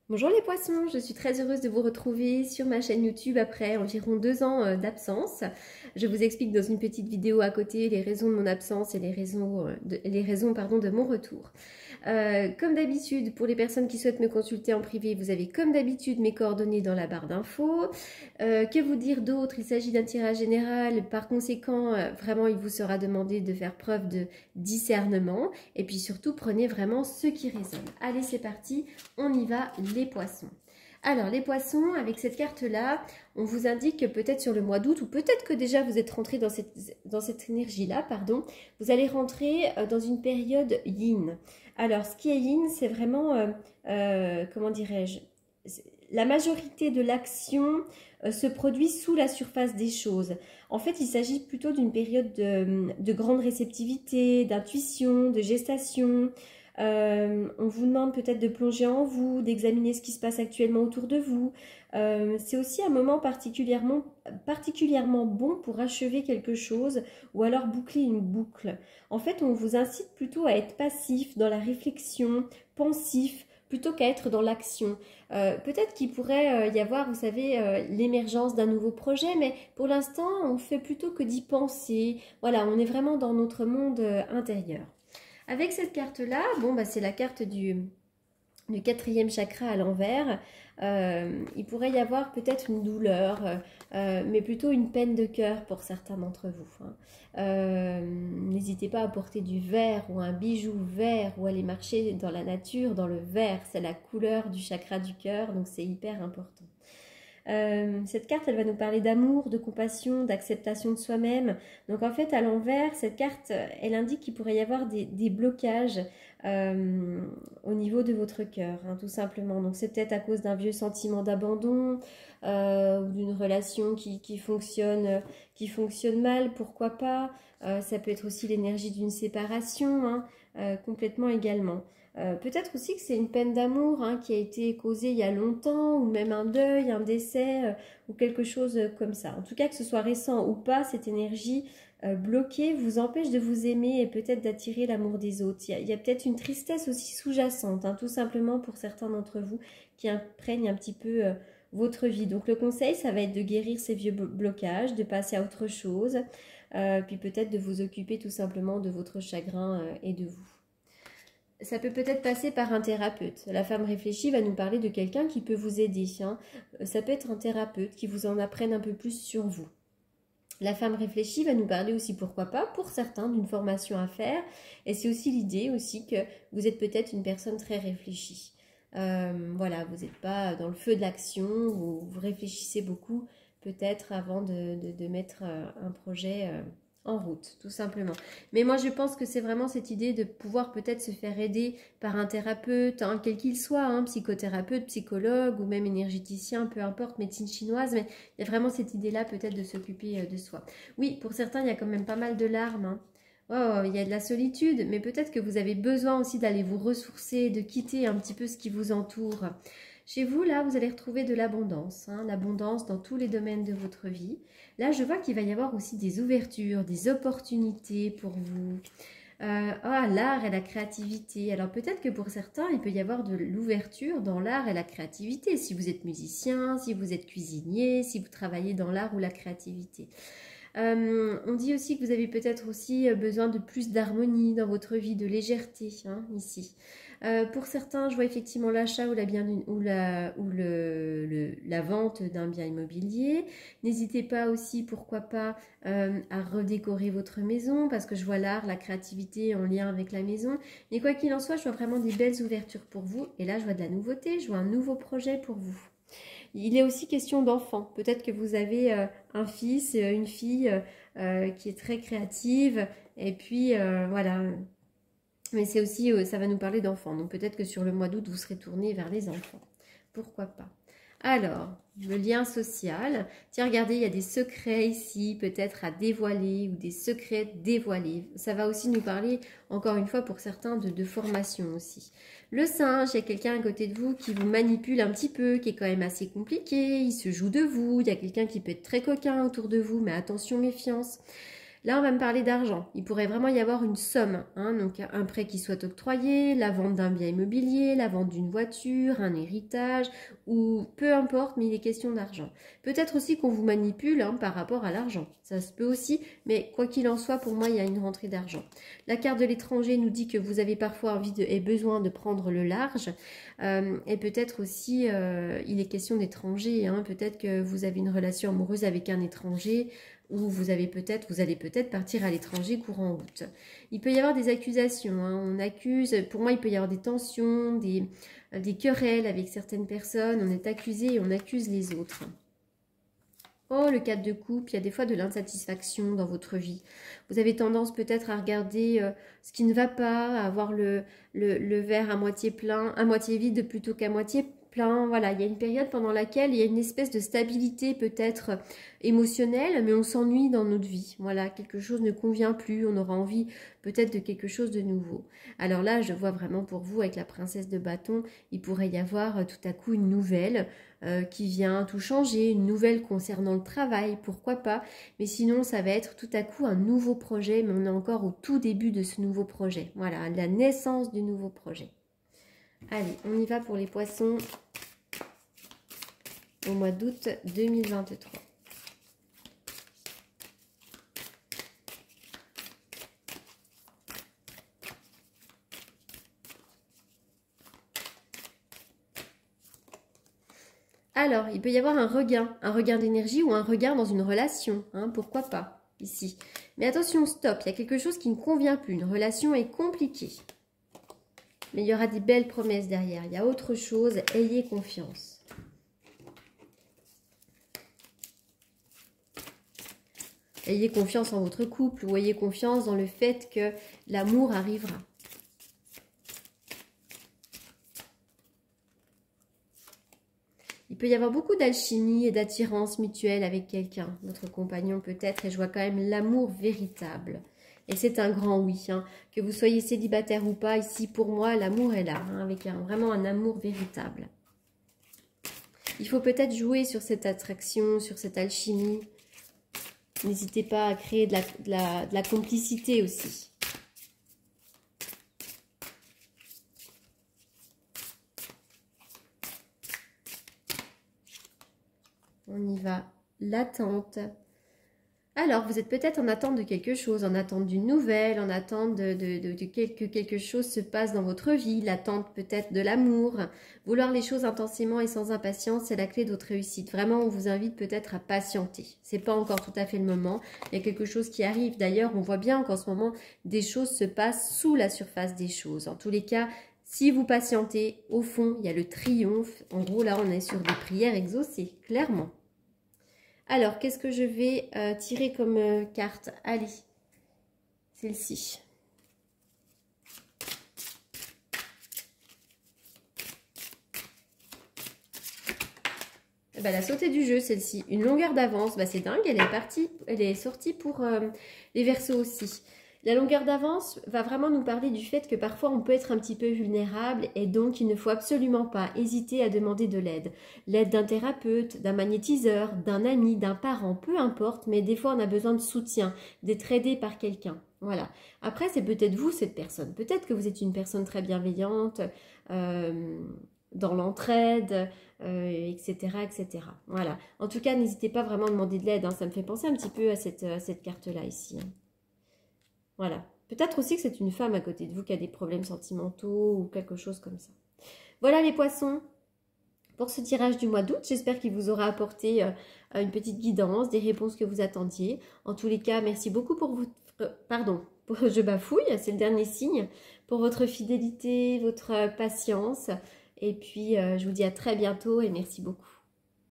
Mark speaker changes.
Speaker 1: Bonjour les poissons, je suis très heureuse de vous retrouver sur ma chaîne YouTube après environ 2 ans d'absence. Je vous explique dans une petite vidéo à côté les raisons de mon absence et les raisons de mon retour. Comme d'habitude, pour les personnes qui souhaitent me consulter en privé, vous avez comme d'habitude mes coordonnées dans la barre d'infos. Que vous dire d'autre? Il s'agit d'un tirage général, par conséquent, vraiment il vous sera demandé de faire preuve de discernement et puis surtout prenez vraiment ce qui résonne. Allez, c'est parti, on y va les poissons. Alors les poissons, avec cette carte-là, on vous indique que peut-être sur le mois d'août, ou peut-être que déjà vous êtes rentré dans cette énergie-là, pardon, vous allez rentrer dans une période yin. Alors ce qui est yin, c'est vraiment, comment dirais-je, la majorité de l'action se produit sous la surface des choses. En fait, il s'agit plutôt d'une période de grande réceptivité, d'intuition, de gestation. On vous demande peut-être de plonger en vous, d'examiner ce qui se passe actuellement autour de vous. C'est aussi un moment particulièrement bon pour achever quelque chose ou alors boucler une boucle. En fait, on vous incite plutôt à être passif dans la réflexion, pensif, plutôt qu'à être dans l'action. Peut-être qu'il pourrait y avoir, vous savez, l'émergence d'un nouveau projet, mais pour l'instant, on fait plutôt que d'y penser. Voilà, on est vraiment dans notre monde intérieur. Avec cette carte-là, bon, bah, c'est la carte du quatrième chakra à l'envers. Il pourrait y avoir peut-être une douleur, mais plutôt une peine de cœur pour certains d'entre vous. N'hésitez pas à porter du vert ou un bijou vert ou aller marcher dans la nature, dans le vert. C'est la couleur du chakra du cœur, donc c'est hyper important. Cette carte, elle va nous parler d'amour, de compassion, d'acceptation de soi-même. Donc en fait, à l'envers, cette carte, elle indique qu'il pourrait y avoir des blocages au niveau de votre cœur, hein, tout simplement. Donc c'est peut-être à cause d'un vieux sentiment d'abandon ou d'une relation qui fonctionne mal, pourquoi pas. Ça peut être aussi l'énergie d'une séparation, hein, complètement également. Peut-être aussi que c'est une peine d'amour hein, qui a été causée il y a longtemps, ou même un deuil, un décès, ou quelque chose comme ça. En tout cas, que ce soit récent ou pas, cette énergie bloquée vous empêche de vous aimer et peut-être d'attirer l'amour des autres. Il y a peut-être une tristesse aussi sous-jacente, hein, tout simplement pour certains d'entre vous, qui imprègne un petit peu votre vie. Donc le conseil, ça va être de guérir ces vieux blocages, de passer à autre chose, puis peut-être de vous occuper tout simplement de votre chagrin et de vous. Ça peut peut-être passer par un thérapeute. La femme réfléchie va nous parler de quelqu'un qui peut vous aider. Hein. Ça peut être un thérapeute qui vous en apprenne un peu plus sur vous. La femme réfléchie va nous parler aussi, pourquoi pas, pour certains, d'une formation à faire. Et c'est aussi l'idée aussi que vous êtes peut-être une personne très réfléchie. Voilà, vous n'êtes pas dans le feu de l'action, vous réfléchissez beaucoup peut-être avant de mettre un projet en route, tout simplement. Mais moi, je pense que c'est vraiment cette idée de pouvoir peut-être se faire aider par un thérapeute, hein, quel qu'il soit, hein, psychothérapeute, psychologue ou même énergéticien, peu importe, médecine chinoise, mais il y a vraiment cette idée-là peut-être de s'occuper de soi. Oui, pour certains, il y a quand même pas mal de larmes, hein. Oh, il y a de la solitude, mais peut-être que vous avez besoin aussi d'aller vous ressourcer, de quitter un petit peu ce qui vous entoure. Chez vous, là, vous allez retrouver de l'abondance, hein, l'abondance dans tous les domaines de votre vie. Là, je vois qu'il va y avoir aussi des ouvertures, des opportunités pour vous. L'art et la créativité. Alors peut-être que pour certains, il peut y avoir de l'ouverture dans l'art et la créativité. Si vous êtes musicien, si vous êtes cuisinier, si vous travaillez dans l'art ou la créativité. On dit aussi que vous avez peut-être aussi besoin de plus d'harmonie dans votre vie, de légèreté, hein, ici. Pour certains, je vois effectivement l'achat ou la vente d'un bien immobilier. N'hésitez pas aussi, pourquoi pas, à redécorer votre maison, parce que je vois l'art, la créativité en lien avec la maison. Mais quoi qu'il en soit, je vois vraiment des belles ouvertures pour vous. Et là, je vois de la nouveauté, je vois un nouveau projet pour vous. Il est aussi question d'enfants. Peut-être que vous avez un fils, une fille qui est très créative. Et puis, voilà. Mais c'est aussi, ça va nous parler d'enfants. Donc peut-être que sur le mois d'août, vous serez tourné vers les enfants. Pourquoi pas? Alors, le lien social. Tiens, regardez, il y a des secrets ici, peut-être à dévoiler ou des secrets dévoilés. Ça va aussi nous parler, encore une fois, pour certains, de formation aussi. Le singe, il y a quelqu'un à côté de vous qui vous manipule un petit peu, qui est quand même assez compliqué. Il se joue de vous. Il y a quelqu'un qui peut être très coquin autour de vous, mais attention, méfiance. Là, on va me parler d'argent. Il pourrait vraiment y avoir une somme, hein, donc un prêt qui soit octroyé, la vente d'un bien immobilier, la vente d'une voiture, un héritage, ou peu importe, mais il est question d'argent. Peut-être aussi qu'on vous manipule hein, par rapport à l'argent. Ça se peut aussi, mais quoi qu'il en soit, pour moi, il y a une rentrée d'argent. La carte de l'étranger nous dit que vous avez parfois envie et besoin de prendre le large. Et peut-être aussi, il est question d'étranger. Hein, peut-être que vous avez une relation amoureuse avec un étranger, ou vous allez peut-être partir à l'étranger courant août. Il peut y avoir des accusations, hein, on accuse, pour moi il peut y avoir des tensions, des querelles avec certaines personnes, on est accusé et on accuse les autres. Oh, le 4 de coupe, il y a des fois de l'insatisfaction dans votre vie. Vous avez tendance peut-être à regarder ce qui ne va pas, à avoir le verre à moitié plein, à moitié vide plutôt qu'à moitié plein. Voilà, il y a une période pendant laquelle il y a une espèce de stabilité peut-être émotionnelle, mais on s'ennuie dans notre vie. Voilà, quelque chose ne convient plus, on aura envie peut-être de quelque chose de nouveau. Alors là, je vois vraiment pour vous, avec la princesse de bâton, il pourrait y avoir tout à coup une nouvelle qui vient tout changer, une nouvelle concernant le travail, pourquoi pas. Mais sinon, ça va être tout à coup un nouveau projet, mais on est encore au tout début de ce nouveau projet. Voilà, la naissance du nouveau projet. Allez, on y va pour les poissons au mois d'août 2023. Alors, il peut y avoir un regain d'énergie ou un regain dans une relation, hein, pourquoi pas, ici. Mais attention, stop, il y a quelque chose qui ne convient plus, une relation est compliquée. Mais il y aura des belles promesses derrière, il y a autre chose, ayez confiance. Ayez confiance en votre couple ou ayez confiance dans le fait que l'amour arrivera. Il peut y avoir beaucoup d'alchimie et d'attirance mutuelle avec quelqu'un, votre compagnon peut-être, et je vois quand même l'amour véritable. Et c'est un grand oui, hein. Que vous soyez célibataire ou pas, ici pour moi, l'amour est là, hein, avec vraiment un amour véritable. Il faut peut-être jouer sur cette attraction, sur cette alchimie. N'hésitez pas à créer de la complicité aussi. On y va, l'attente. Alors, vous êtes peut-être en attente de quelque chose, en attente d'une nouvelle, en attente que quelque chose se passe dans votre vie, l'attente peut-être de l'amour. Vouloir les choses intensément et sans impatience, c'est la clé de votre réussite. Vraiment, on vous invite peut-être à patienter. C'est pas encore tout à fait le moment. Il y a quelque chose qui arrive. D'ailleurs, on voit bien qu'en ce moment, des choses se passent sous la surface des choses. En tous les cas, si vous patientez, au fond, il y a le triomphe. En gros, là, on est sur des prières exaucées, clairement. Alors, qu'est-ce que je vais tirer comme carte? Allez, celle-ci. Bah, la sautée du jeu, celle-ci. Une longueur d'avance, bah, c'est dingue, elle est partie, elle est sortie pour les Verseaux aussi. La longueur d'avance va vraiment nous parler du fait que parfois on peut être un petit peu vulnérable et donc il ne faut absolument pas hésiter à demander de l'aide. L'aide d'un thérapeute, d'un magnétiseur, d'un ami, d'un parent, peu importe, mais des fois on a besoin de soutien, d'être aidé par quelqu'un. Voilà. Après, c'est peut-être vous cette personne. Peut-être que vous êtes une personne très bienveillante, dans l'entraide, etc., etc. Voilà. En tout cas, n'hésitez pas vraiment à demander de l'aide. Hein. Ça me fait penser un petit peu à cette carte-là ici. Hein. Voilà. Peut-être aussi que c'est une femme à côté de vous qui a des problèmes sentimentaux ou quelque chose comme ça. Voilà les poissons pour ce tirage du mois d'août. J'espère qu'il vous aura apporté une petite guidance, des réponses que vous attendiez. En tous les cas, merci beaucoup pour votre... je bafouille, c'est le dernier signe. Pour votre fidélité, votre patience. Et puis, je vous dis à très bientôt et merci beaucoup.